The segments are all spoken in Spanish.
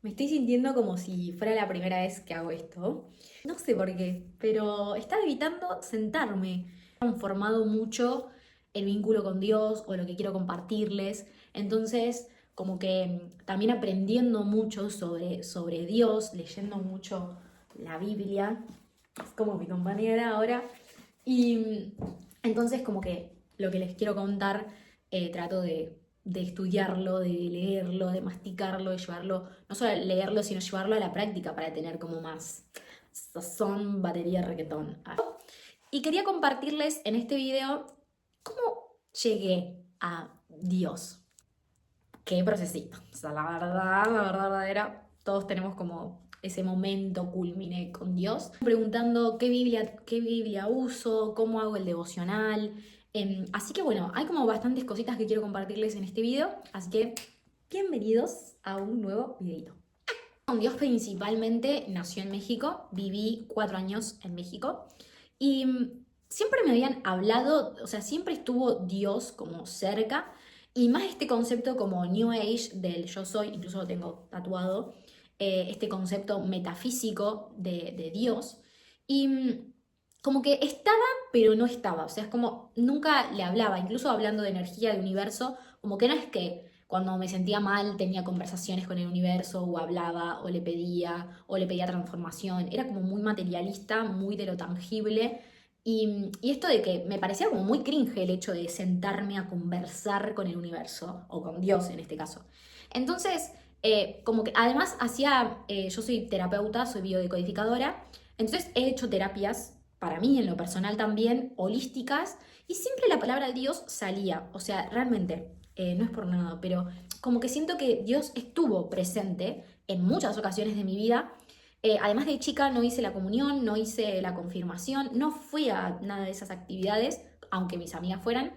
Me estoy sintiendo como si fuera la primera vez que hago esto. No sé por qué, pero estaba evitando sentarme. He transformado mucho el vínculo con Dios o lo que quiero compartirles. Entonces, como que también aprendiendo mucho sobre Dios, leyendo mucho la Biblia, es como mi compañera ahora. Y entonces como que lo que les quiero contar, trato de estudiarlo, de leerlo, de masticarlo, de llevarlo, no solo leerlo, sino llevarlo a la práctica para tener como más sazón, batería, reggaetón. Y quería compartirles en este video cómo llegué a Dios. Qué procesito. O sea, la verdadera, todos tenemos como ese momento culmine con Dios. Preguntando qué Biblia uso, cómo hago el devocional. Así que bueno, hay como bastantes cositas que quiero compartirles en este video. Así que bienvenidos a un nuevo videito. Con Dios principalmente nació en México, viví 4 años en México y siempre me habían hablado, o sea, siempre estuvo Dios como cerca y más este concepto como New Age del yo soy, incluso lo tengo tatuado, este concepto metafísico de Dios y como que estaba pero no estaba, o sea, es como nunca le hablaba, incluso hablando de energía, de universo, como que no es que cuando me sentía mal tenía conversaciones con el universo o hablaba o le pedía transformación. Era como muy materialista, muy de lo tangible. Y esto de que me parecía como muy cringe el hecho de sentarme a conversar con el universo, o con Dios en este caso. Entonces, como que además yo soy terapeuta, soy biodecodificadora, entonces he hecho terapias, para mí en lo personal también, holísticas, y siempre la palabra de Dios salía, o sea, realmente no es por nada, pero como que siento que Dios estuvo presente en muchas ocasiones de mi vida. Además de chica no hice la comunión, no hice la confirmación, no fui a nada de esas actividades, aunque mis amigas fueran,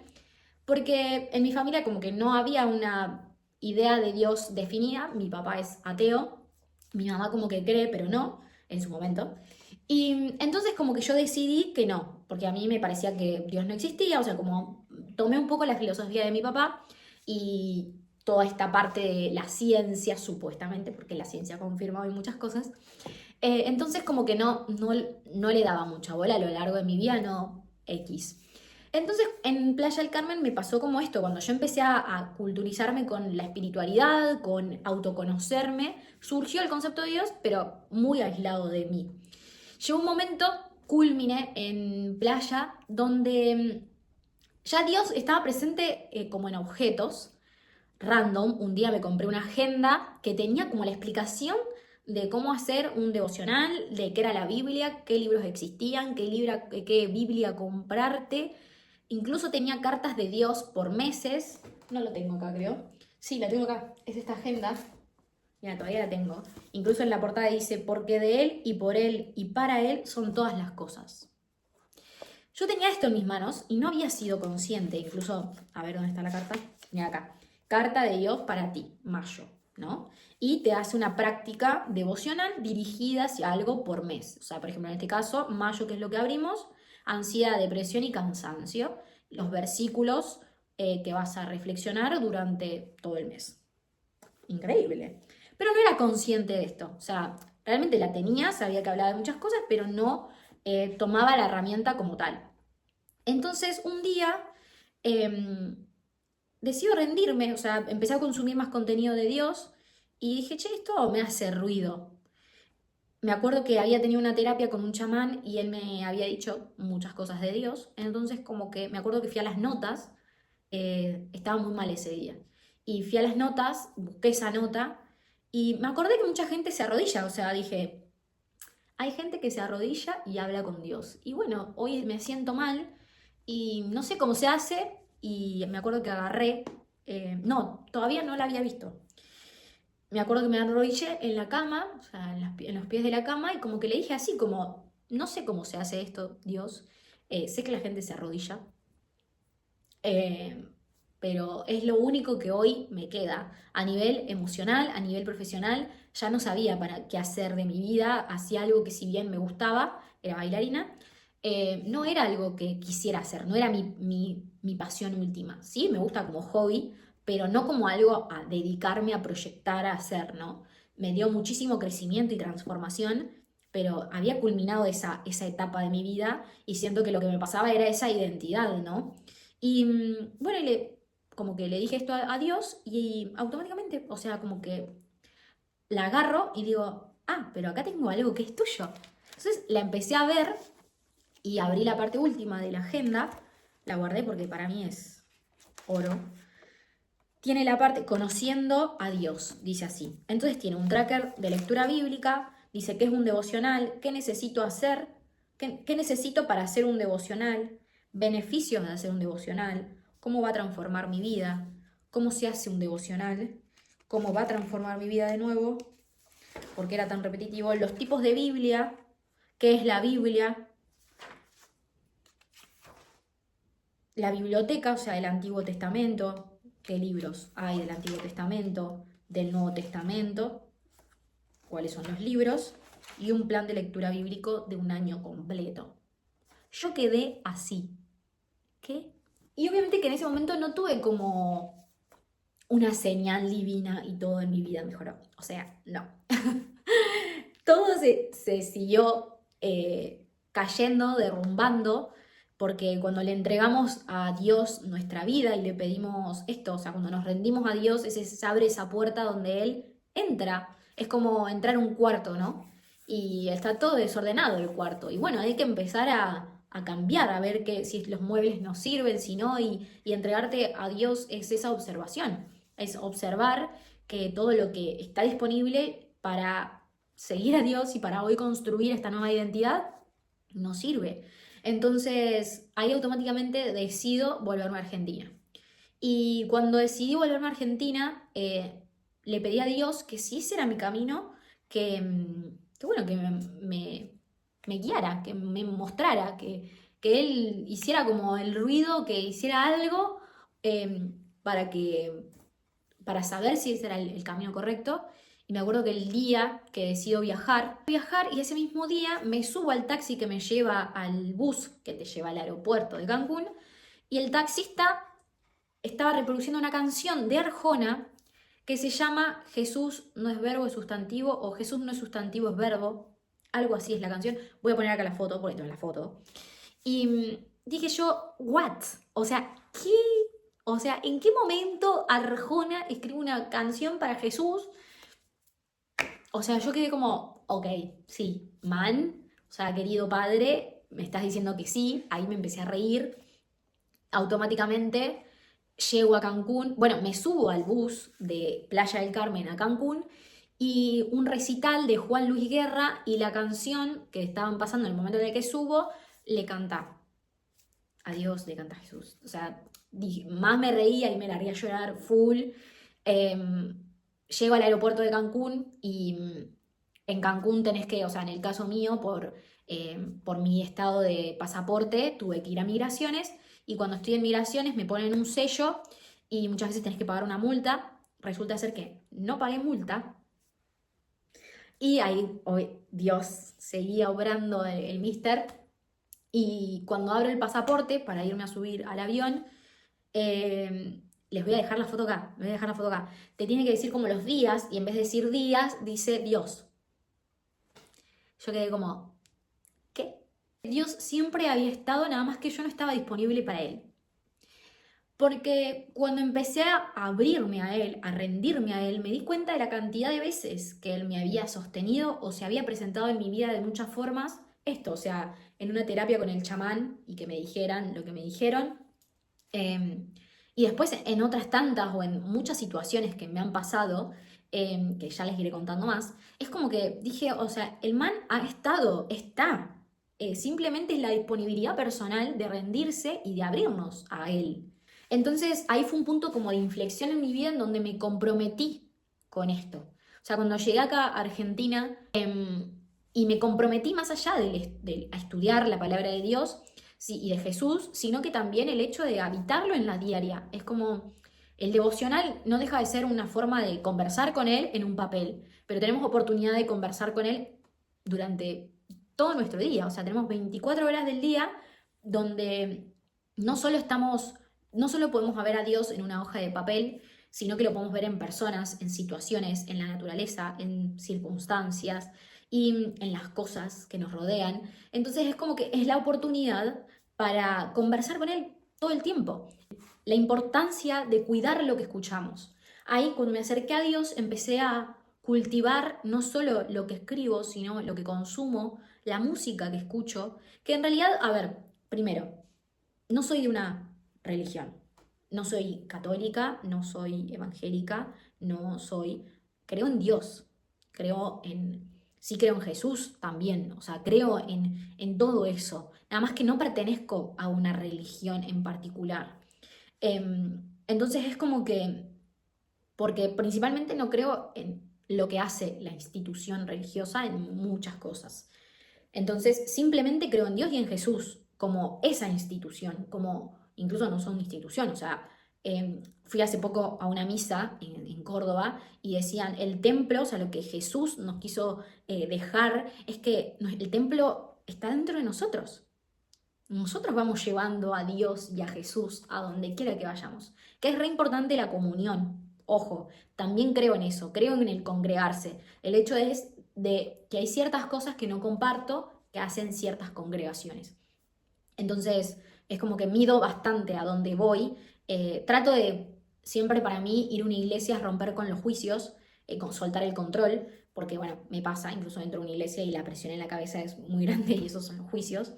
porque en mi familia como que no había una idea de Dios definida. Mi papá es ateo, mi mamá como que cree, pero no, en su momento. Y entonces como que yo decidí que no, porque a mí me parecía que Dios no existía, o sea, como tomé un poco la filosofía de mi papá y toda esta parte de la ciencia, supuestamente, porque la ciencia ha confirmado y muchas cosas. Entonces como que no le daba mucha bola a lo largo de mi vida, no X. Entonces en Playa del Carmen me pasó como esto, cuando yo empecé a culturizarme con la espiritualidad, con autoconocerme, surgió el concepto de Dios, pero muy aislado de mí. Llegó un momento culmine en Playa donde ya Dios estaba presente como en objetos, random. Un día me compré una agenda que tenía como la explicación de cómo hacer un devocional, de qué era la Biblia, qué libros existían, qué Biblia comprarte. Incluso tenía cartas de Dios por meses. No lo tengo acá, creo. Sí, la tengo acá. Es esta agenda. Mira, todavía la tengo. Incluso en la portada dice, porque de Él y por Él y para Él son todas las cosas. Yo tenía esto en mis manos y no había sido consciente, incluso, a ver dónde está la carta, mira acá, carta de Dios para ti, mayo, ¿no? Y te hace una práctica devocional dirigida hacia algo por mes. O sea, por ejemplo, en este caso, mayo, que es lo que abrimos, ansiedad, depresión y cansancio, los versículos que vas a reflexionar durante todo el mes. Increíble. Pero no era consciente de esto. O sea, realmente la tenía, sabía que hablaba de muchas cosas, pero no tomaba la herramienta como tal. Entonces, un día decido rendirme, o sea, empecé a consumir más contenido de Dios y dije, che, esto me hace ruido. Me acuerdo que había tenido una terapia con un chamán y él me había dicho muchas cosas de Dios. Entonces, como que me acuerdo que fui a las notas, estaba muy mal ese día. Y fui a las notas, busqué esa nota y me acordé que mucha gente se arrodilla, o sea, dije, hay gente que se arrodilla y habla con Dios. Y bueno, hoy me siento mal y no sé cómo se hace y me acuerdo que agarré, no, todavía no la había visto. Me acuerdo que me arrodillé en la cama, o sea, en los pies de la cama y como que le dije así como, no sé cómo se hace esto, Dios. Sé que la gente se arrodilla, eh, pero es lo único que hoy me queda. A nivel emocional, a nivel profesional, ya no sabía para qué hacer de mi vida. Hacía algo que si bien me gustaba, era bailarina, no era algo que quisiera hacer, no era mi pasión última. Sí, me gusta como hobby, pero no como algo a dedicarme a proyectar a hacer, ¿no? me dio muchísimo crecimiento y transformación, pero había culminado esa etapa de mi vida y siento que lo que me pasaba era esa identidad, ¿no? Y bueno, como que le dije esto a Dios y automáticamente, o sea, como que la agarro y digo, ah, pero acá tengo algo que es tuyo. Entonces la empecé a ver y abrí la parte última de la agenda, la guardé porque para mí es oro. Tiene la parte conociendo a Dios, dice así. Entonces tiene un tracker de lectura bíblica, dice qué es un devocional, qué necesito hacer, qué necesito para hacer un devocional, beneficios de hacer un devocional, cómo va a transformar mi vida, cómo se hace un devocional, cómo va a transformar mi vida de nuevo, porque era tan repetitivo, los tipos de Biblia, qué es la biblioteca, o sea, el Antiguo Testamento, qué libros hay del Antiguo Testamento, del Nuevo Testamento, cuáles son los libros, y un plan de lectura bíblico de un año completo. Yo quedé así. ¿Qué? Y obviamente que en ese momento no tuve como una señal divina y todo en mi vida mejoró. O sea, no. Todo se siguió cayendo, derrumbando, porque cuando le entregamos a Dios nuestra vida y le pedimos esto, o sea, cuando nos rendimos a Dios, se abre esa puerta donde Él entra. Es como entrar a un cuarto, ¿no? Y está todo desordenado el cuarto. Y bueno, hay que empezar a cambiar, a ver que, si los muebles nos sirven, si no, y entregarte a Dios es esa observación. Es observar que todo lo que está disponible para seguir a Dios y para hoy construir esta nueva identidad no sirve. Entonces, ahí automáticamente decido volverme a Argentina. Y cuando decidí volverme a Argentina, le pedí a Dios que si ese era mi camino, que bueno, que me guiara, que me mostrara, que Él hiciera como el ruido, que hiciera algo para para saber si ese era el camino correcto. Y me acuerdo que el día que decido viajar y ese mismo día me subo al taxi que me lleva al bus que te lleva al aeropuerto de Cancún y el taxista estaba reproduciendo una canción de Arjona que se llama Jesús no es verbo, es sustantivo, o Jesús no es sustantivo, es verbo. Algo así es la canción. Voy a poner acá la foto, porque tengo la foto. Y dije yo, ¿what? O sea, ¿qué? O sea, ¿en qué momento Arjona escribe una canción para Jesús? O sea, yo quedé como, ok, sí, man, o sea, querido padre, me estás diciendo que sí, ahí me empecé a reír. Automáticamente llego a Cancún, bueno, me subo al bus de Playa del Carmen a Cancún y un recital de Juan Luis Guerra y la canción que estaban pasando en el momento en el que subo, le canta a Dios, le canta a Jesús. O sea, más me reía y me largué a llorar full. Llego al aeropuerto de Cancún y en Cancún tenés que, o sea, en el caso mío, por mi estado de pasaporte, tuve que ir a migraciones y cuando estoy en migraciones me ponen un sello y muchas veces tenés que pagar una multa. Resulta ser que no pagué multa y ahí, Dios, seguía obrando el mister y cuando abro el pasaporte para irme a subir al avión, les voy a dejar la foto acá, les voy a dejar la foto acá. Te tiene que decir como los días y en vez de decir días, dice Dios. Yo quedé como, ¿qué? Dios siempre había estado, nada más que yo no estaba disponible para Él. Porque cuando empecé a abrirme a Él, a rendirme a Él, me di cuenta de la cantidad de veces que Él me había sostenido o se había presentado en mi vida de muchas formas. Esto, o sea, en una terapia con el chamán y que me dijeran lo que me dijeron. Y después en otras tantas o en muchas situaciones que me han pasado, que ya les iré contando más, es como que dije, o sea, el man ha estado, está. Simplemente es la disponibilidad personal de rendirse y de abrirnos a él. Entonces ahí fue un punto como de inflexión en mi vida en donde me comprometí con esto. O sea, cuando llegué acá a Argentina y me comprometí más allá a estudiar la palabra de Dios, sí, y de Jesús, sino que también el hecho de habitarlo en la diaria. Es como el devocional no deja de ser una forma de conversar con Él en un papel, pero tenemos oportunidad de conversar con Él durante todo nuestro día. O sea, tenemos 24 horas del día donde no solo podemos ver a Dios en una hoja de papel, sino que lo podemos ver en personas, en situaciones, en la naturaleza, en circunstancias y en las cosas que nos rodean. Entonces es como que es la oportunidad para conversar con Él todo el tiempo. La importancia de cuidar lo que escuchamos. Ahí, cuando me acerqué a Dios, empecé a cultivar no solo lo que escribo, sino lo que consumo, la música que escucho, que en realidad, a ver, primero, no soy de una religión. No soy católica, no soy evangélica, no soy... Creo en Dios, creo en... Sí creo en Jesús también, o sea, creo en todo eso. Nada más que no pertenezco a una religión en particular. Entonces es como que, porque principalmente no creo en lo que hace la institución religiosa en muchas cosas. Entonces simplemente creo en Dios y en Jesús como esa institución, como incluso no son institución, o sea, fui hace poco a una misa en Córdoba y decían, el templo, o sea, lo que Jesús nos quiso dejar es que el templo está dentro de nosotros. Nosotros vamos llevando a Dios y a Jesús a donde quiera que vayamos. Que es re importante la comunión. Ojo, también creo en eso, creo en el congregarse. El hecho es de que hay ciertas cosas que no comparto que hacen ciertas congregaciones. Entonces, es como que mido bastante a dónde voy. Trato de, siempre para mí, ir a una iglesia es romper con los juicios, con soltar el control, porque bueno, me pasa, incluso dentro de una iglesia y la presión en la cabeza es muy grande y esos son los juicios.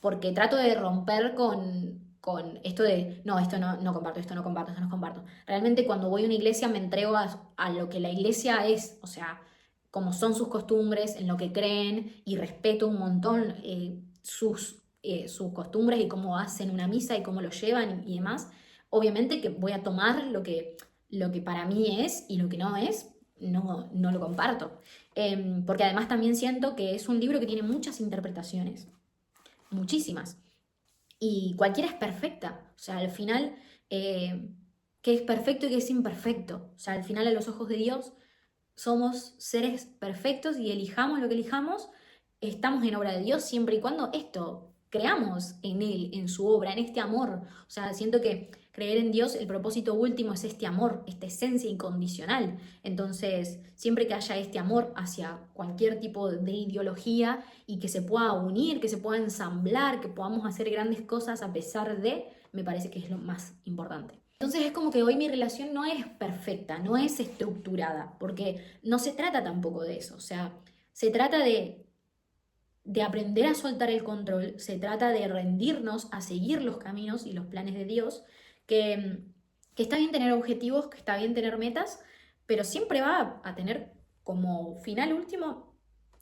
Porque trato de romper con esto de, no, esto no, no comparto, esto no comparto, esto no comparto. Realmente cuando voy a una iglesia me entrego a lo que la iglesia es, o sea, como son sus costumbres, en lo que creen y respeto un montón sus costumbres y cómo hacen una misa y cómo lo llevan y demás. Obviamente que voy a tomar lo que para mí es y lo que no es, no lo comparto. Porque además también siento que es un libro que tiene muchas interpretaciones, muchísimas. Y cualquiera es perfecta. O sea, al final, qué es perfecto y qué es imperfecto. O sea, al final a los ojos de Dios somos seres perfectos y elijamos lo que elijamos, estamos en obra de Dios siempre y cuando esto creamos en Él, en su obra, en este amor. O sea, siento que creer en Dios, el propósito último es este amor, esta esencia incondicional. Entonces, siempre que haya este amor hacia cualquier tipo de ideología y que se pueda unir, que se pueda ensamblar, que podamos hacer grandes cosas a pesar de, me parece que es lo más importante. Entonces es como que hoy mi relación no es perfecta, no es estructurada, porque no se trata tampoco de eso, o sea, se trata de aprender a soltar el control, se trata de rendirnos a seguir los caminos y los planes de Dios, que está bien tener objetivos, que está bien tener metas, pero siempre va a tener como final último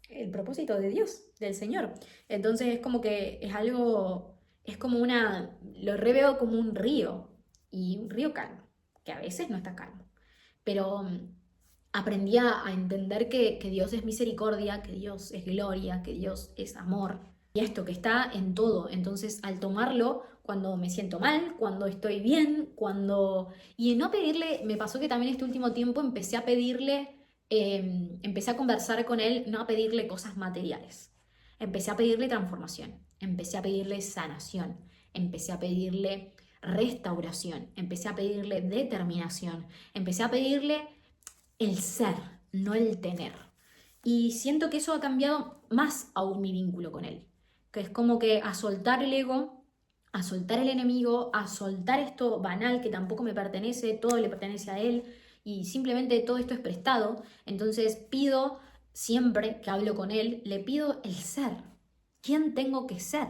el propósito de Dios, del Señor. Entonces es como que es algo, es como lo reveo como un río, y un río calmo, que a veces no está calmo, pero aprendí a entender que Dios es misericordia, que Dios es gloria, que Dios es amor, y esto que está en todo. Entonces al tomarlo, cuando me siento mal, cuando estoy bien, cuando... Y no pedirle, me pasó que también este último tiempo empecé a pedirle, empecé a conversar con él, no a pedirle cosas materiales, empecé a pedirle transformación, empecé a pedirle sanación, empecé a pedirle restauración, empecé a pedirle determinación, empecé a pedirle el ser, no el tener. Y siento que eso ha cambiado más aún mi vínculo con él, que es como que a soltar el ego, a soltar el enemigo, a soltar esto banal que tampoco me pertenece, todo le pertenece a él y simplemente todo esto es prestado. Entonces pido siempre que hablo con él, le pido el ser. ¿Quién tengo que ser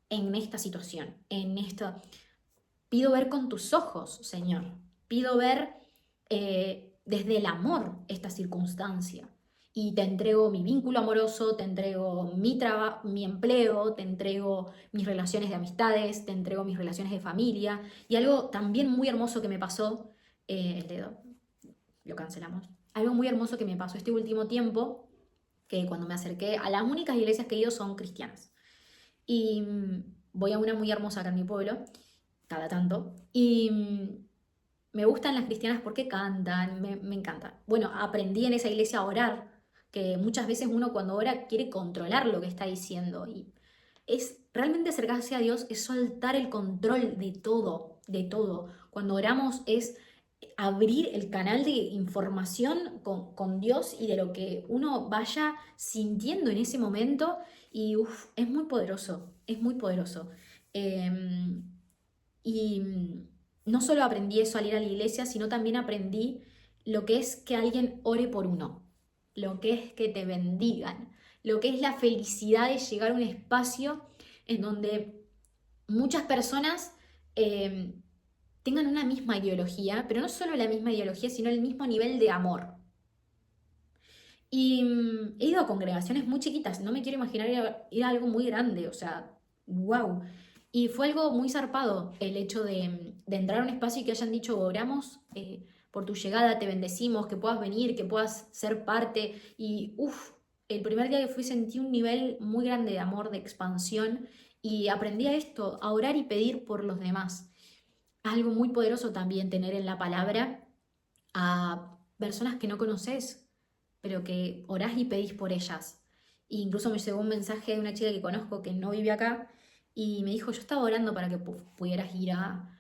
en esta situación? Pido ver con tus ojos, Señor. Pido ver desde el amor esta circunstancia. Y te entrego mi vínculo amoroso, te entrego mi trabajo, mi empleo, te entrego mis relaciones de amistades, te entrego mis relaciones de familia. Y algo también muy hermoso que me pasó, el dedo, lo cancelamos. Algo muy hermoso que me pasó este último tiempo, que cuando me acerqué a las únicas iglesias que he ido son cristianas. Y voy a una muy hermosa acá en mi pueblo, cada tanto. Y me gustan las cristianas porque cantan, me encanta. Bueno, aprendí en esa iglesia a orar, que muchas veces uno cuando ora quiere controlar lo que está diciendo. Y es realmente acercarse a Dios, es soltar el control de todo, de todo. Cuando oramos es abrir el canal de información con Dios y de lo que uno vaya sintiendo en ese momento y es muy poderoso, es muy poderoso. Y no solo aprendí eso al ir a la iglesia, sino también aprendí lo que es que alguien ore por uno, lo que es que te bendigan, lo que es la felicidad de llegar a un espacio en donde muchas personas tengan una misma ideología, pero no solo la misma ideología, sino el mismo nivel de amor. Y he ido a congregaciones muy chiquitas, no me quiero imaginar ir a algo muy grande, o sea, wow. Y fue algo muy zarpado el hecho de entrar a un espacio y que hayan dicho, oramos por tu llegada, te bendecimos, que puedas venir, que puedas ser parte. Y el primer día que fui sentí un nivel muy grande de amor, de expansión, y aprendí a esto, a orar y pedir por los demás. Algo muy poderoso también tener en la palabra a personas que no conoces, pero que orás y pedís por ellas. E incluso me llegó un mensaje de una chica que conozco que no vive acá y me dijo, yo estaba orando para que pudieras ir a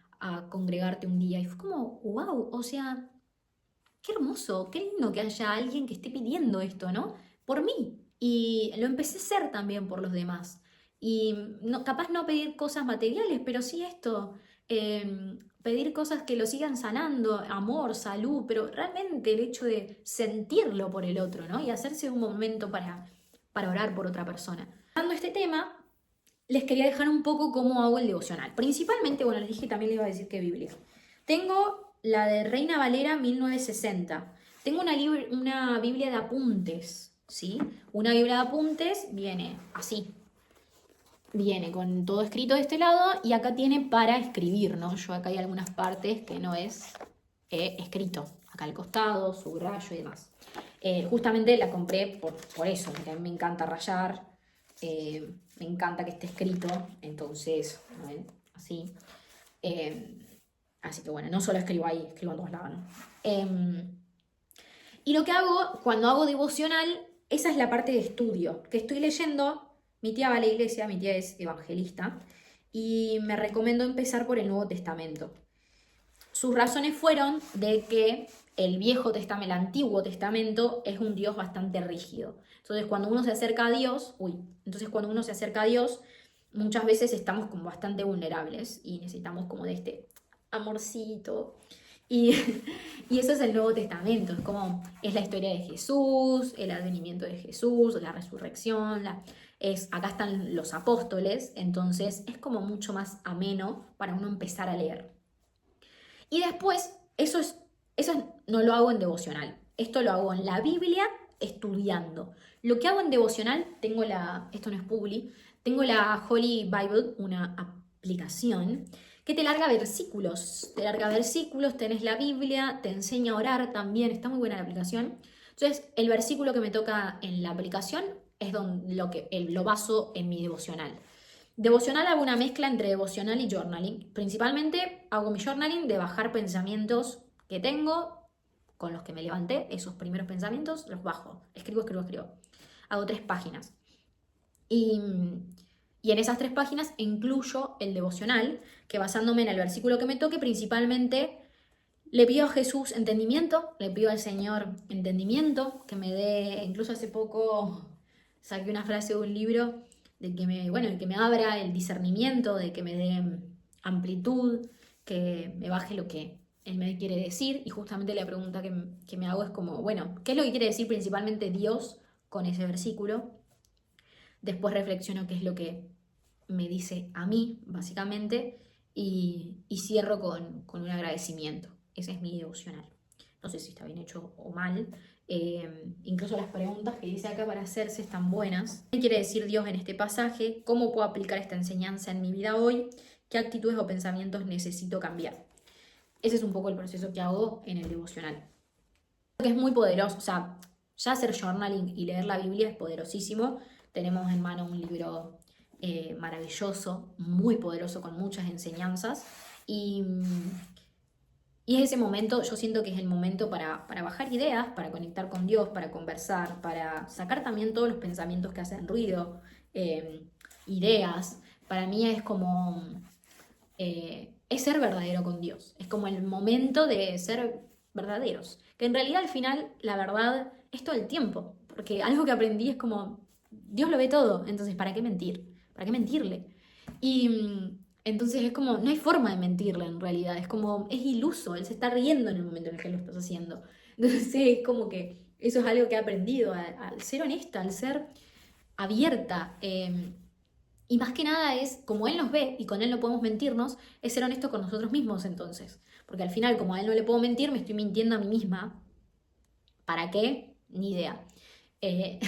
congregarte un día. Y fue como, wow, o sea, qué hermoso, qué lindo que haya alguien que esté pidiendo esto, ¿no? Por mí. Y lo empecé a hacer también por los demás. Y no, capaz no pedir cosas materiales, pero sí esto, pedir cosas que lo sigan sanando, amor, salud, pero realmente el hecho de sentirlo por el otro, ¿no? Y hacerse un momento para orar por otra persona. Dando este tema, les quería dejar un poco cómo hago el devocional. Principalmente, bueno, les dije también les iba a decir que Biblia. Tengo la de Reina Valera 1960. Tengo una Biblia de apuntes, ¿sí? Una Biblia de apuntes viene así. Viene con todo escrito de este lado y acá tiene para escribir, ¿no? Yo acá hay algunas partes que no es escrito. Acá al costado, subrayo y demás. Justamente la compré por eso, porque a mí me encanta rayar, me encanta que esté escrito, entonces, ¿no? Así. Así que bueno, no solo escribo ahí, escribo en todos lados, ¿no? Y lo que hago cuando hago devocional, esa es la parte de estudio, que estoy leyendo. Mi tía va a la iglesia, mi tía es evangelista, y me recomendó empezar por el Nuevo Testamento. Sus razones fueron de que el Viejo Testamento, el Antiguo Testamento, es un Dios bastante rígido. Entonces, cuando uno se acerca a Dios, muchas veces estamos como bastante vulnerables y necesitamos como de este amorcito. Y, y eso es el Nuevo Testamento, es la historia de Jesús, el advenimiento de Jesús, la resurrección, acá están los apóstoles, entonces es como mucho más ameno para uno empezar a leer. Y después, eso no lo hago en devocional, esto lo hago en la Biblia estudiando. Lo que hago en devocional, esto no es publi, tengo la Holy Bible, una aplicación que te larga versículos, tenés la Biblia, te enseña a orar también, está muy buena la aplicación. Entonces, el versículo que me toca en la aplicación es lo baso en mi devocional. Devocional hago una mezcla entre devocional y journaling. Principalmente hago mi journaling de bajar pensamientos que tengo, con los que me levanté, esos primeros pensamientos, los bajo. Escribo. Hago 3 páginas. Y en esas 3 páginas incluyo el devocional, que basándome en el versículo que me toque, principalmente le pido a Jesús entendimiento, le pido al Señor entendimiento, que me dé, incluso hace poco saqué una frase de un libro, de que me abra el discernimiento, de que me dé amplitud, que me baje lo que Él me quiere decir. Y justamente la pregunta que me hago es como, bueno, ¿qué es lo que quiere decir principalmente Dios con ese versículo? Después reflexiono qué es lo que me dice a mí, básicamente, y cierro con un agradecimiento. Ese es mi devocional. No sé si está bien hecho o mal. Incluso las preguntas que dice acá para hacerse están buenas. ¿Qué quiere decir Dios en este pasaje? ¿Cómo puedo aplicar esta enseñanza en mi vida hoy? ¿Qué actitudes o pensamientos necesito cambiar? Ese es un poco el proceso que hago en el devocional. Que es muy poderoso, o sea, ya hacer journaling y leer la Biblia es poderosísimo. Tenemos en mano un libro maravilloso, muy poderoso, con muchas enseñanzas. Y es ese momento, yo siento que es el momento para bajar ideas, para conectar con Dios, para conversar, para sacar también todos los pensamientos que hacen ruido, ideas. Para mí es es ser verdadero con Dios. Es como el momento de ser verdaderos. Que en realidad al final la verdad es todo el tiempo. Porque algo que aprendí es como, Dios lo ve todo, entonces ¿para qué mentir? ¿Para qué mentirle? Y entonces es como, no hay forma de mentirle en realidad, es como, es iluso, él se está riendo en el momento en el que lo estás haciendo. Entonces sí, es como que eso es algo que he aprendido, al ser honesta, al ser abierta. Y más que nada es, como él nos ve y con él no podemos mentirnos, es ser honesto con nosotros mismos entonces. Porque al final, como a él no le puedo mentir, me estoy mintiendo a mí misma. ¿Para qué? Ni idea. Eh,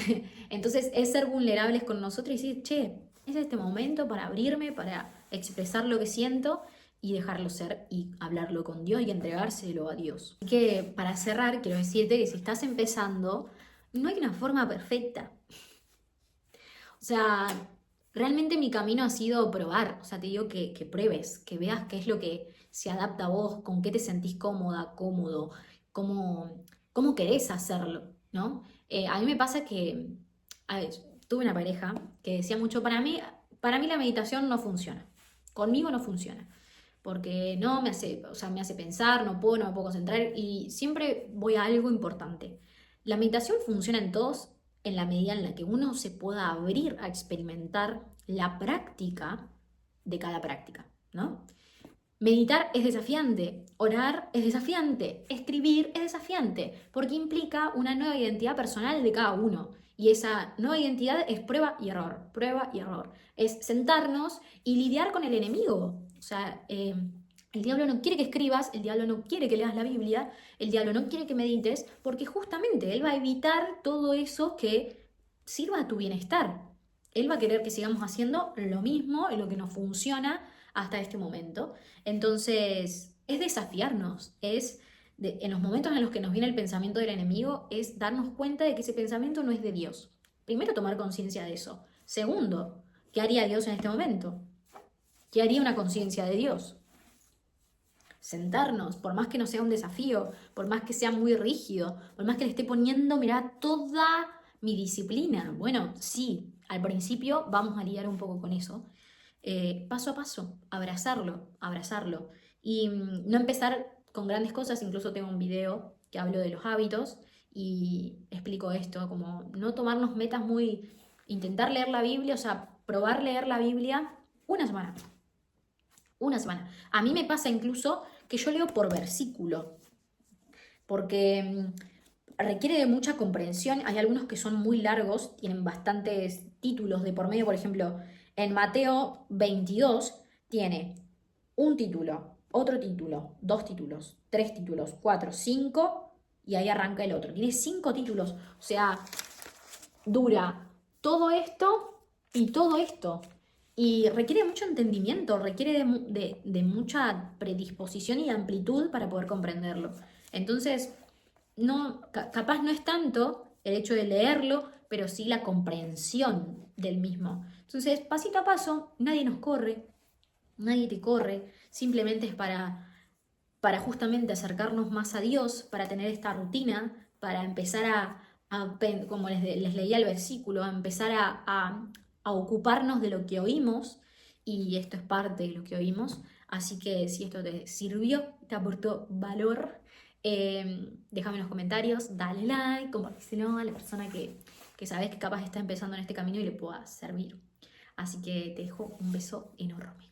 entonces es ser vulnerables con nosotros y decir, che, es este momento para abrirme, para expresar lo que siento y dejarlo ser y hablarlo con Dios y entregárselo a Dios. Así que para cerrar, quiero decirte que si estás empezando, no hay una forma perfecta. O sea, realmente mi camino ha sido probar. O sea, te digo que pruebes, que veas qué es lo que se adapta a vos, con qué te sentís cómoda, cómodo, cómo querés hacerlo, ¿no? A mí me pasa que a ver, tuve una pareja que decía mucho, para mí la meditación no funciona. Conmigo no funciona. Porque no me hace, o sea, me hace pensar, no me puedo concentrar y siempre voy a algo importante. La meditación funciona en todos en la medida en la que uno se pueda abrir a experimentar la práctica de cada práctica, ¿no? Meditar es desafiante, orar es desafiante, escribir es desafiante, porque implica una nueva identidad personal de cada uno. Y esa nueva identidad es prueba y error. Es sentarnos y lidiar con el enemigo. O sea, el diablo no quiere que escribas, el diablo no quiere que leas la Biblia, el diablo no quiere que medites, porque justamente él va a evitar todo eso que sirva a tu bienestar. Él va a querer que sigamos haciendo lo mismo en lo que nos funciona hasta este momento. Entonces, es desafiarnos, en los momentos en los que nos viene el pensamiento del enemigo, es darnos cuenta de que ese pensamiento no es de Dios. Primero, tomar conciencia de eso. Segundo, ¿qué haría Dios en este momento? ¿Qué haría una conciencia de Dios? Sentarnos, por más que no sea un desafío, por más que sea muy rígido, por más que le esté poniendo, mirá, toda mi disciplina. Bueno, sí, al principio vamos a lidiar un poco con eso. Paso a paso, abrazarlo. Y no empezar con grandes cosas, incluso tengo un video que hablo de los hábitos y explico esto, como no tomarnos metas muy, intentar leer la Biblia, o sea, probar leer la Biblia una semana. Una semana. A mí me pasa incluso que yo leo por versículo, porque requiere de mucha comprensión. Hay algunos que son muy largos, tienen bastantes títulos de por medio. Por ejemplo, en Mateo 22 tiene un título, otro título, dos títulos, tres títulos, cuatro, cinco, y ahí arranca el otro. Tiene 5 títulos, o sea, dura todo esto y todo esto. Y requiere mucho entendimiento, requiere de mucha predisposición y amplitud para poder comprenderlo. Entonces, no, capaz no es tanto el hecho de leerlo, pero sí la comprensión del mismo. Entonces, pasito a paso, nadie nos corre, nadie te corre, simplemente es para justamente acercarnos más a Dios, para tener esta rutina, para empezar como les leía el versículo, a empezar a ocuparnos de lo que oímos, y esto es parte de lo que oímos. Así que si esto te sirvió, te aportó valor, déjame en los comentarios, dale like, compartíselo a la persona que sabes que capaz está empezando en este camino y le pueda servir. Así que te dejo un beso enorme.